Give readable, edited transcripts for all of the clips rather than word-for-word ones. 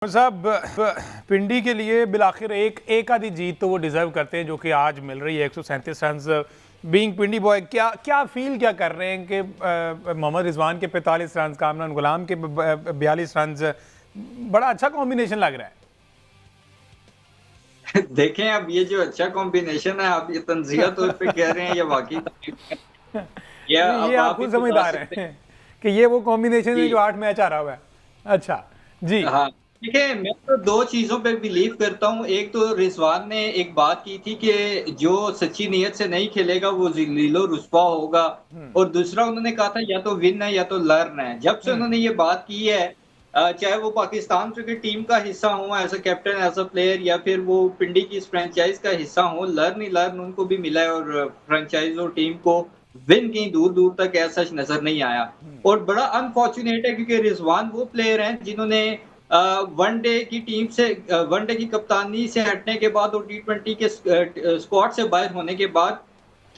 साहब पिंडी के लिए बिलाखिर एक आधी जीत तो वो डिजर्व करते हैं जो कि आज मिल रही है। 137 रन बीइंग पिंडी बॉय, क्या फील क्या कर रहे हैं कि मोहम्मद रिजवान के 45 रन, कामरान गुलाम के 42 रन, बड़ा अच्छा कॉम्बिनेशन लग रहा है। देखें अब ये जो अच्छा कॉम्बिनेशन है, आप ये तंज़िया तौर पे कह रहे हैं या वाकई या ये आप खुद समझदार हैं कि ये वो कॉम्बिनेशन है जो 8 मैच आ रहा हुआ है। अच्छा जी हाँ, देखिए मैं तो 2 चीज़ों पे बिलीव करता हूँ। एक तो रिजवान ने एक बात की थी कि जो सच्ची नीयत से नहीं खेलेगा वो ज़लीलो रुस्वा होगा, और दूसरा उन्होंने कहा था या तो विन है या तो लर्न है। जब से उन्होंने ये बात की है, चाहे वो पाकिस्तान क्रिकेट टीम का हिस्सा हो as a captain, as a player, या फिर वो पिंडी की इस फ्रेंचाइज़ का हिस्सा हो, लर्न ही लर्न उनको भी मिला है और फ्रेंचाइज़ और टीम को विन कहीं दूर-दूर तक ऐसा सच नज़र नहीं आया। और बड़ा अनफॉर्च्यूनेट है क्योंकि रिजवान वो प्लेयर हैं जिन्होंने वनडे की टीम से वनडे की कप्तानी से हटने के बाद और टी20 के स्क्वाड से बाहर होने के बाद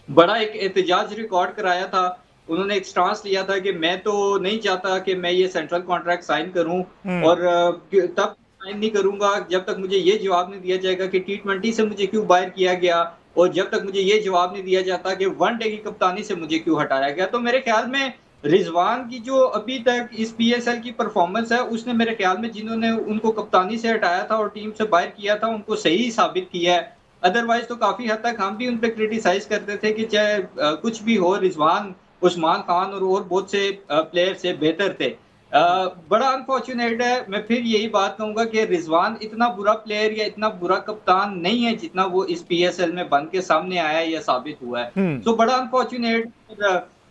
बड़ा एक एहतजाज रिकॉर्ड कराया था। उन्होंने एक स्टांस लिया था कि मैं तो नहीं चाहता कि मैं ये सेंट्रल कॉन्ट्रैक्ट साइन करूं, और तब साइन नहीं करूंगा जब तक मुझे ये जवाब नहीं दिया जाएगा कि टी20 से मुझे क्यों बाहर किया गया, और जब तक मुझे ये जवाब नहीं दिया जाता कि वनडे की कप्तानी से मुझे क्यों हटाया गया। तो मेरे ख्याल में रिजवान की जो अभी तक इस पीएसएल की परफॉर्मेंस है, उसने मेरे ख्याल में जिन्होंने उनको कप्तानी से हटाया था और टीम से बाहर किया था, उनको सही साबित किया है। अदरवाइज तो काफी हद तक हम भी उन पे क्रिटिसाइज करते थे कि चाहे कुछ भी हो, रिजवान उस्मान खान और बहुत से प्लेयर से बेहतर थे। बड़ा अनफॉर्चुनेट है। मैं फिर यही बात कहूंगा कि रिजवान इतना बुरा प्लेयर या इतना बुरा कप्तान नहीं है जितना वो इस पीएसएल में बन के सामने आया है या साबित हुआ है। तो बड़ा अनफॉर्चुनेट।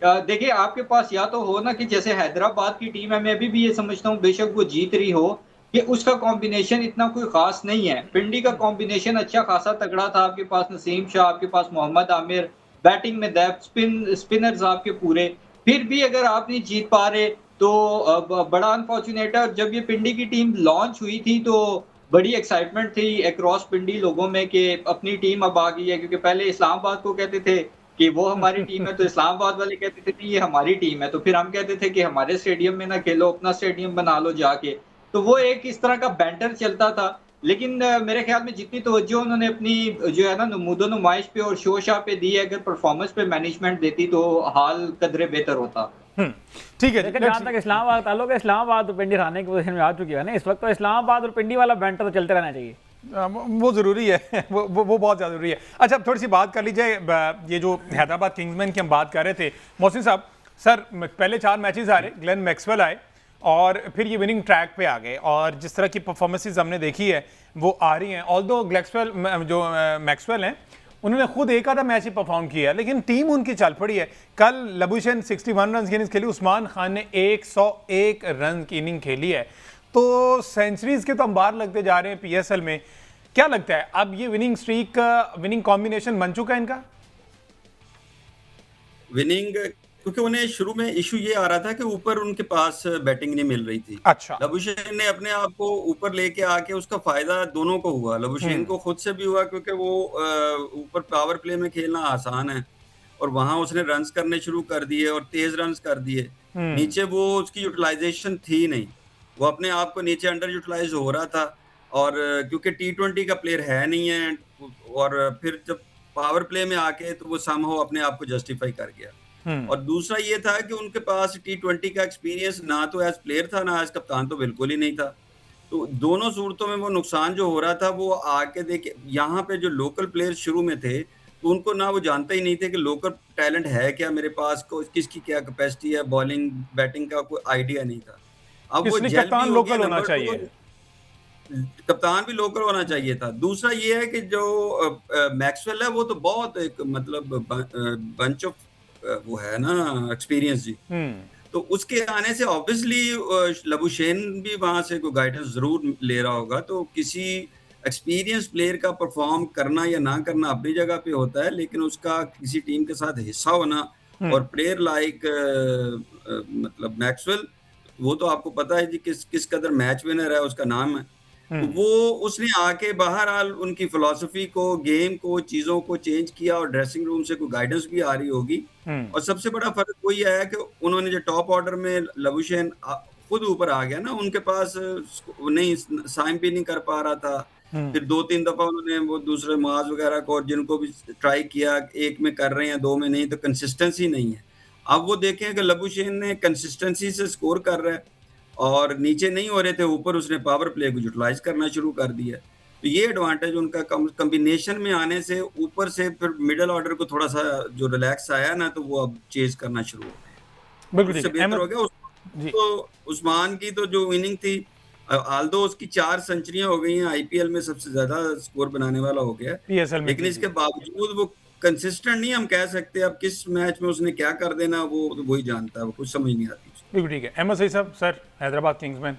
देखिए आपके पास या तो हो ना कि जैसे हैदराबाद की टीम है, मैं भी ये समझता हूँ बेशक वो जीत रही हो, कि उसका कॉम्बिनेशन इतना कोई खास नहीं है। पिंडी का कॉम्बिनेशन अच्छा खासा तगड़ा था। आपके पास नसीम शाह, आपके पास मोहम्मद आमिर, बैटिंग में डेप्थ, स्पिनर्स आपके पूरे। फिर भी अगर आप नहीं जीत पा रहे तो बड़ा अनफॉर्चुनेट है। और जब ये पिंडी की टीम लॉन्च हुई थी तो बड़ी एक्साइटमेंट थी अक्रॉस पिंडी लोगों में कि अपनी टीम अब आ गई है, क्योंकि पहले इस्लामाबाद को कहते थे कि वो हमारी टीम है, तो इस्लामाबाद वाले कहते थे कि ये हमारी टीम है, तो फिर हम कहते थे कि हमारे स्टेडियम में ना खेलो, अपना स्टेडियम बना लो जाके। तो वो एक इस तरह का बैंटर चलता था। लेकिन मेरे ख्याल में जितनी तवज्जो उन्होंने अपनी जो है ना नमूदो नुमाइश पे और शो-शाह पे दी है, अगर परफॉर्मेंस पे मैनेजमेंट देती तो हाल कदरे बेहतर होता। ठीक है। लेकिन जहाँ तक इस्लामाबाद ताल्लुक है, इस्लामाबाद तो पिंडी हारने की पोजीशन में आ चुकी है ना इस वक्त, तो इस्लामाबाद और पिंडी वाला बैंटर तो चलते रहना चाहिए। वो ज़रूरी है, वो बहुत ज़्यादा ज़रूरी है। अच्छा, थोड़ी सी बात कर लीजिए, ये जो हैदराबाद किंग्समैन की हम बात कर रहे थे, मोहसिन साहब सर, पहले 4 मैचेस आ रहे, ग्लेन मैक्सवेल आए और फिर ये विनिंग ट्रैक पे आ गए, और जिस तरह की परफॉर्मेंसेस हमने देखी है वो आ रही हैं। ऑल्दो मैक्सवेल हैं, उन्होंने खुद एक आधा मैच ही परफॉर्म किया है, लेकिन टीम उनकी चल पड़ी है। कल लबुशेन 61 रन की इनिंग्स खेली, उस्मान खान ने 101 रन की इनिंग खेली है। तो सेंचुरीज के तो अंबार लगते जा रहे हैं पीएसएल में। क्या लगता है अब ये विनिंग स्ट्रीक का विनिंग कॉम्बिनेशन बन चुका है इनका? विनिंग, क्योंकि उन्हें शुरू में इशू ये आ रहा था कि ऊपर उनके पास बैटिंग नहीं मिल रही थी। अच्छा, लबुशेन ने अपने आप को ऊपर लेके आके उसका फायदा दोनों को हुआ। लबुशेन को खुद से भी हुआ क्योंकि वो ऊपर पावर प्ले में खेलना आसान है और वहां उसने रन्स करने शुरू कर दिए और तेज रन्स कर दिए। नीचे वो उसकी यूटिलाइजेशन थी नहीं, वो अपने आप को नीचे अंडर यूटिलाइज हो रहा था, और क्योंकि टी20 का प्लेयर है नहीं है, और फिर जब पावर प्ले में आके तो वो समहाउ अपने आप को जस्टिफाई कर गया। और दूसरा ये था कि उनके पास टी20 का एक्सपीरियंस ना तो एज प्लेयर था, ना एज कप्तान तो बिल्कुल ही नहीं था। तो दोनों सूरतों में वो नुकसान जो हो रहा था, वो आके देखे यहाँ पे जो लोकल प्लेयर्स शुरू में थे तो उनको ना वो जानते ही नहीं थे कि लोकल टैलेंट है क्या मेरे पास, को किसकी क्या कैपेसिटी है, बॉलिंग बैटिंग का कोई आइडिया नहीं था। अब वो इसलिए जेल भी कप्तान हो गया। लोकल होना नंबर 2, चाहिए। कप्तान भी लोकल होना चाहिए था। दूसरा ये है कि जो मैक्सवेल है वो तो बहुत एक मतलब बंच ऑफ वो है ना एक्सपीरियंस जी। तो उसके आने से ऑब्वियसली लबुशेन भी वहां से कोई गाइडेंस जरूर ले रहा होगा। तो किसी एक्सपीरियंस प्लेयर का परफॉर्म करना या ना करना अपनी जगह पे होता है, लेकिन उसका किसी टीम के साथ हिस्सा होना, और प्लेयर लाइक मतलब मैक्सवेल, वो तो आपको पता है जी किस कदर मैच विनर है, उसका नाम है। तो वो उसने आके बहरहाल उनकी फिलॉसफी को, गेम को, चीजों को चेंज किया, और ड्रेसिंग रूम से कोई गाइडेंस भी आ रही होगी। और सबसे बड़ा फर्क वही है कि उन्होंने जो टॉप ऑर्डर में लबुशेन खुद ऊपर आ गया ना, उनके पास नहीं साइन भी नहीं कर पा रहा था। फिर 2-3 दफा उन्होंने वो दूसरे माज वगैरह को और जिनको भी ट्राई किया, एक में कर रहे हैं, 2 में नहीं, तो कंसिस्टेंसी नहीं है। अब वो देखें कि लबुशेन ने कंसिस्टेंसी से स्कोर कर रहा है और नीचे नहीं हो रहे थे, ऊपर उसने पावर प्ले को यूटिलाइज करना शुरू कर दिया। तो ये एडवांटेज उनका कॉम्बिनेशन में आने से ऊपर से फिर मिडिल ऑर्डर को थोड़ा सा जो रिलैक्स आया ना, तो वो अब चेज करना शुरू हो गया, बिल्कुल उससे ठीक है बेहतर हो अहमद गया। जी। तो उस्मान की तो जो इनिंग थी, आल्दो उसकी 4 सेंचुरियां हो गई हैं, आईपीएल में सबसे ज्यादा स्कोर बनाने वाला हो गया, पीएसएल में लेकिन जी इसके बावजूद वो कंसिस्टेंट नहीं हम कह सकते। अब किस मैच में उसने क्या कर देना वो वही जानता है, वो कुछ समझ नहीं आती उसको। बिल्कुल ठीक है अहमद सही साहब। सर हैदराबाद किंग्समैन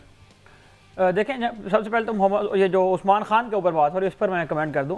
देखें सबसे पहले तो मोहम्मद ये जो उस्मान खान के ऊपर बात हो रही है इस पर मैं कमेंट कर दूं।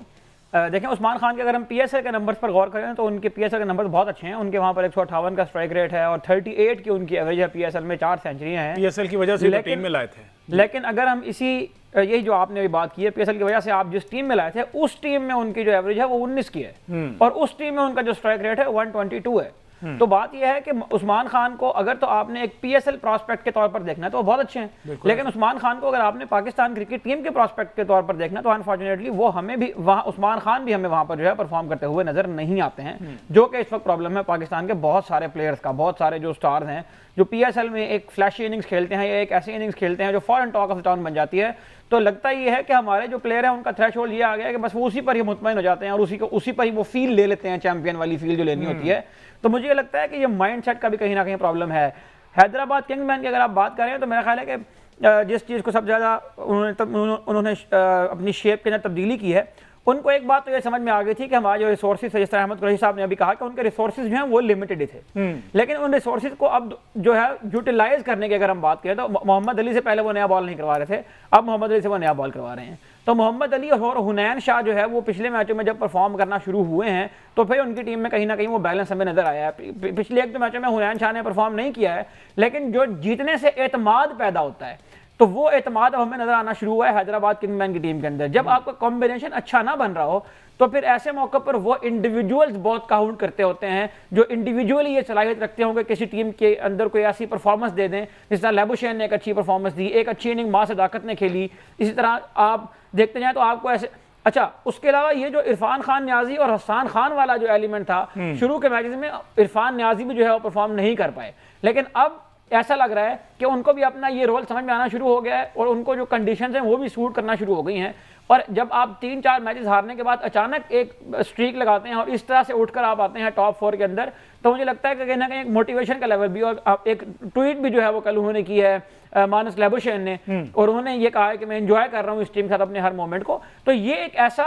देखें उस्मान खान के अगर हम पीएसएल के नंबर्स पर गौर करें तो उनके पीएसएल के नंबर्स बहुत अच्छे हैं। उनके वहाँ पर 158 का स्ट्राइक रेट है और 38 की उनकी एवरेज है पीएसएल में, 4 सेंचुरियाँ हैं पीएसएल की वजह से टीम में लाए थे। लेकिन अगर हम इसी यही जो आपने अभी बात की है पीएसएल की वजह से आप जिस टीम में लाए थे उस टीम में उनकी जो एवरेज है वो 19 की है और उस टीम में उनका जो स्ट्राइक रेट है 122 है। तो बात यह है कि उस्मान खान को अगर तो आपने एक पीएसएल प्रोस्पेक्ट के तौर पर देखना है तो वो बहुत अच्छे हैं, लेकिन उस्मान खान को अगर आपने पाकिस्तान क्रिकेट टीम के प्रोस्पेक्ट के तौर पर देखना तो अनफॉर्चुनेटली वो हमें भी वहाँ उस्मान खान भी हमें वहाँ पर जो है परफॉर्म करते हुए नजर नहीं आते हैं, जो कि इस वक्त प्रॉब्लम है पाकिस्तान के बहुत सारे प्लेयर्स का। बहुत सारे जो स्टार्स हैं जो पीएसएल में एक फ्लैशी इनिंग्स खेलते हैं या एक ऐसी इनिंग्स खेलते हैं जो फॉरन टॉक ऑफ द टाउन बन जाती है, तो लगता ये है कि हमारे जो प्लेयर हैं उनका थ्रेशोल्ड ये आ गया है कि बस वो उसी पर ही मुतमईन हो जाते हैं और उसी पर ही वो फील ले लेते हैं, चैंपियन वाली फील जो लेनी होती है। तो मुझे ये लगता है कि ये माइंडसेट का भी कहीं ना कहीं प्रॉब्लम है। हैदराबाद किंग्समैन की अगर आप बात करें तो मेरा ख्याल है कि जिस चीज़ को सबसे ज़्यादा उन्होंने अपनी शेप के अंदर तब्दीली की है, उनको एक बात तो ये समझ में आ गई थी कि हमारे जो रिसोर्सेज थे, जिस तरह अहमद कुरैशी साहब ने अभी कहा कि उनके रिसोर्सेज जो हैं वो लिमिटेड ही थे, लेकिन उन रिसोर्सेज को अब जो है यूटिलाइज करने की अगर हम बात करें तो मोहम्मद अली से पहले वो नया बॉल नहीं करवा रहे थे, अब मोहम्मद अली से वो नया बॉल करवा रहे हैं। तो मोहम्मद अली और हुनैन शाह जो है वो पिछले मैचों में जब परफॉर्म करना शुरू हुए हैं तो फिर उनकी टीम में कहीं ना कहीं वो बैलेंस हमें नजर आया है। पिछले 1-2 मैचों में हुनैन शाह ने परफॉर्म नहीं किया है, लेकिन जो जीतने से एतमाद पैदा होता है तो वो एतमाद अब हमें नजर आना शुरू हुआ है हैदराबाद किंग्समैन की टीम के अंदर। जब आपका कॉम्बिनेशन अच्छा ना बन रहा हो तो फिर ऐसे मौके पर वो इंडिविजुअल्स बहुत काउंट करते होते हैं जो इंडिविजुअली ये सलाहियत रखते होंगे किसी टीम के अंदर कोई ऐसी परफॉर्मेंस दे दें। जिस तरह लबुशेन ने एक अच्छी परफॉर्मेंस दी, एक अच्छी इनिंग मां सदाकत ने खेली, इसी तरह आप देखते जाएं तो आपको ऐसे अच्छा। उसके अलावा ये जो इरफान खान न्याजी और हसन खान वाला जो एलिमेंट था शुरू के मैचेस में, इरफान न्याजी भी जो है वो परफॉर्म नहीं कर पाए, लेकिन अब ऐसा लग रहा है कि उनको भी अपना ये रोल समझ में आना शुरू हो गया है और उनको जो कंडीशंस हैं वो भी सूट करना शुरू हो गई हैं। और जब आप 3-4 मैचेस हारने के बाद अचानक एक स्ट्रीक लगाते हैं और इस तरह से उठकर आप आते हैं टॉप 4 के अंदर, तो मुझे लगता है कि कहीं ना कहीं एक मोटिवेशन का लेवल भी, और एक ट्वीट भी जो है वो कल उन्होंने की है मानस लबुशेन ने, और उन्होंने ये कहा है कि मैं एंजॉय कर रहा हूँ इस टीम के साथ अपने हर मोमेंट को। तो ये एक ऐसा,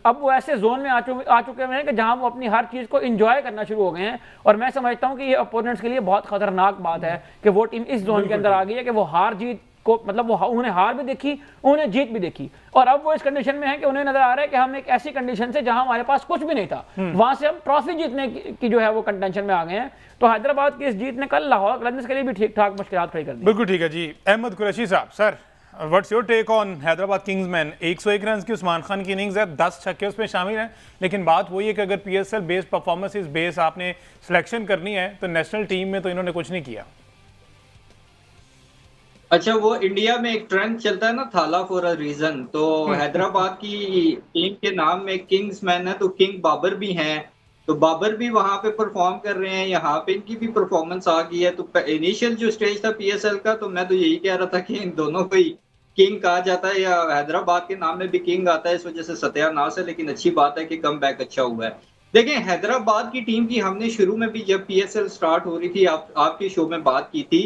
अब वो ऐसे जोन में आ चुके हैं कि जहां वो अपनी हर चीज़ को एंजॉय करना शुरू हो गए हैं। और मैं समझता हूँ कि ये अपोनेंट्स के लिए बहुत खतरनाक बात है कि वो टीम इस जोन के अंदर आ गई है कि वो हार जीत को, मतलब वो उन्हें हार भी देखी, उन्हें जीत भी देखी, और अब वो इस कंडीशन में है कि उन्हें नजर आ रहा है कि हम एक ऐसी कंडीशन से जहां हमारे पास कुछ भी नहीं था वहां से हम ट्रॉफी जीतने की जो है वो कंटेंशन में आ गए हैं। तो हैदराबाद की इस जीत ने कल लाहौर कलंदर्स के लिए भी ठीक ठाक मुश्किलात खड़ी कर दी। बिल्कुल ठीक है जी। अहमद कुरैशी साहब, sir what's your take on Hyderabad Kingsmen? 101 run की उस्मान खान की इनिंग्स है, 10 छक्के उसमें शामिल हैं, लेकिन बात वही है कि अगर पीएसएल बेस्ड परफॉर्मेंस बेस आपने सिलेक्शन करनी है तो नेशनल टीम में तो इन्होंने कुछ नहीं किया। अच्छा, वो इंडिया में एक ट्रेंड चलता है ना, थाला फॉर अ रीजन, तो हैदराबाद की टीम के नाम में किंग्समैन है तो किंग बाबर भी हैं, तो बाबर भी वहां पे परफॉर्म कर रहे हैं, यहाँ पे इनकी भी परफॉर्मेंस आ गई है। तो इनिशियल जो स्टेज था पीएसएल का, तो मैं तो यही कह रहा था कि इन दोनों को ही किंग कहा जाता है या हैदराबाद के नाम में भी किंग आता है, इस वजह से सत्यानाश है, लेकिन अच्छी बात है कि कम बैक अच्छा हुआ है। देखें, हैदराबाद की टीम की हमने शुरू में भी जब पीएसएल स्टार्ट हो रही थी आपके शो में बात की थी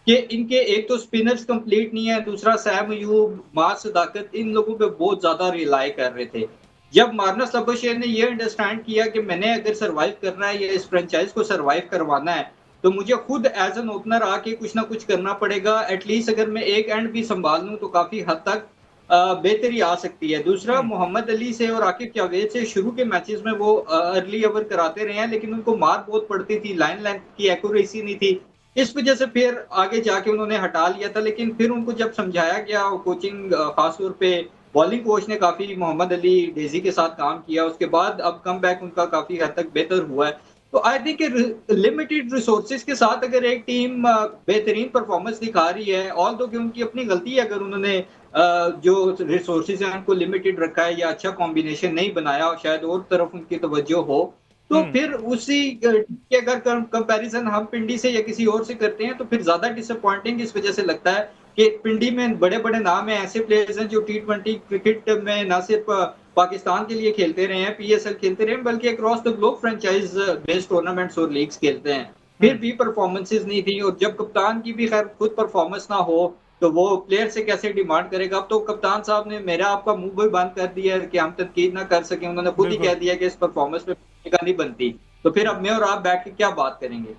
कि इनके एक तो स्पिनर्स कंप्लीट नहीं है, दूसरा सैम अयूब, मास सदाकत, इन लोगों पे बहुत ज्यादा रिलाई कर रहे थे। जब मार्नस लबुशेन ने ये अंडरस्टैंड किया कि मैंने अगर सरवाइव करना है या इस फ्रेंचाइज को सरवाइव करवाना है तो मुझे खुद एज एन ओपनर आके कुछ ना कुछ करना पड़ेगा, एटलीस्ट अगर मैं एक एंड भी संभाल लूं तो काफी हद तक बेहतरी आ सकती है। दूसरा, मोहम्मद अली से और आकिब जावेद से शुरू के मैचेस में वो अर्ली ओवर कराते रहे हैं, लेकिन उनको मार बहुत पड़ती थी, लाइन लेंथ की एक्यूरेसी नहीं थी, इस वजह से फिर आगे जाके उन्होंने हटा लिया था। लेकिन फिर उनको जब समझाया गया, कोचिंग खासतौर पे बॉलिंग कोच ने काफी मोहम्मद अली डेजी के साथ काम किया, उसके बाद अब कम बैक उनका काफी हद तक बेहतर हुआ है। तो आई थिंक लिमिटेड रिसोर्सेज के साथ अगर एक टीम बेहतरीन परफॉर्मेंस दिखा रही है, ऑल दो कि उनकी अपनी गलती है अगर उन्होंने जो रिसोर्सेज हैं उनको लिमिटेड रखा है या अच्छा कॉम्बिनेशन नहीं बनाया और शायद और तरफ उनकी तवज्जो हो, तो फिर उसी के अगर कंपैरिजन हम पिंडी से या किसी और से करते हैं तो फिर ज्यादा डिसअपॉइंटिंग इस वजह से लगता है कि पिंडी में बड़े बड़े नाम हैं, ऐसे प्लेयर्स हैं जो T20 क्रिकेट में ना सिर्फ पाकिस्तान के लिए खेलते रहे हैं, PSL खेलते रहे हैं, बल्कि across the globe franchise based tournaments और लीग्स खेलते हैं। फिर भी परफॉर्मेंसेज नहीं थी, और जब कप्तान की भी खैर खुद परफॉर्मेंस ना हो तो वो प्लेयर से कैसे डिमांड करेगा। अब तो कप्तान साहब ने मेरा आपका मुंह भी बंद कर दिया है कि हम तनकीद ना कर सके, उन्होंने खुद ही कह दिया कि इस परफॉर्मेंस पे नहीं बनती, तो फिर अब मैं और आप बैठ के क्या बात करेंगे।